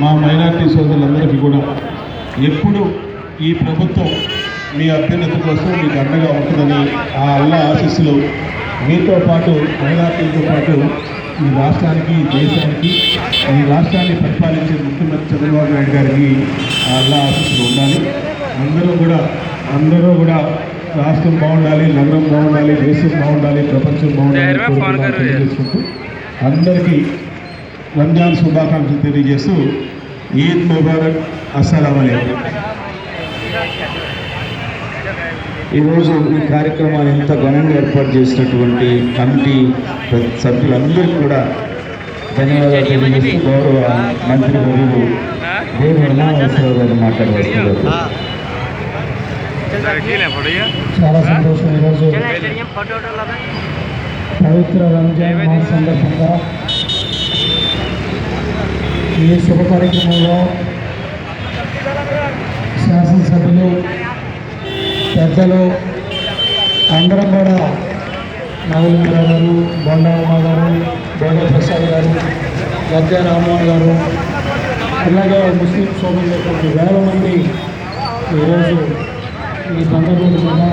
మా మైనార్టీ సోదరులందరికీ కూడా ఎప్పుడు ఈ ప్రభుత్వం మీ అభ్యున్నతి కోసం మీకు అండగా ఉంటుందని ఆ అల్లా ఆశీస్సులు మీతో పాటు మైనార్టీలతో పాటు ఈ రాష్ట్రానికి దేశానికి ఈ రాష్ట్రాన్ని పరిపాలించే ముఖ్యమంత్రి చంద్రబాబు నాయుడు గారికి ఆ అల్లా ఆశీస్సులు ఉండాలి. అందరూ కూడా రాష్ట్రం బాగుండాలి, నగరం బాగుండాలి, దేశం బాగుండాలి, ప్రపంచం బాగుండాలి తెలియజేసుకుంటూ అందరికీ రంజాన్ శుభాకాంక్షలు తెలియజేస్తూ ఈద్ ముబారక్, అస్సలాము అలైకుం. ఈరోజు ఈ కార్యక్రమాన్ని ఇంత ఘనంగా ఏర్పాటు చేసినటువంటి కమిటీ సభ్యులందరికీ కూడా ధన్యవాదాలు తెలియజేస్తూ గౌరవ మంత్రి వర్యులు దేవి అన్నారావు గారు మాట్లాడవస్తున్నారు. చాలా సంతోషం. ఈరోజు పవిత్ర రంజాన్ మాస సందర్భంగా ఈ శుభ కార్యక్రమంలో శాసనసభ్యులు పెద్దలు అందరం కూడా నాగలింగరావు గారు, బొండమ్మ గారు, బోడ ప్రసాద్ గారు, గద్దె రామ్మోహన్ గారు, అలాగే ముస్లిం సోదరులు వేల మంది ఈరోజు ఈ సందర్భంగా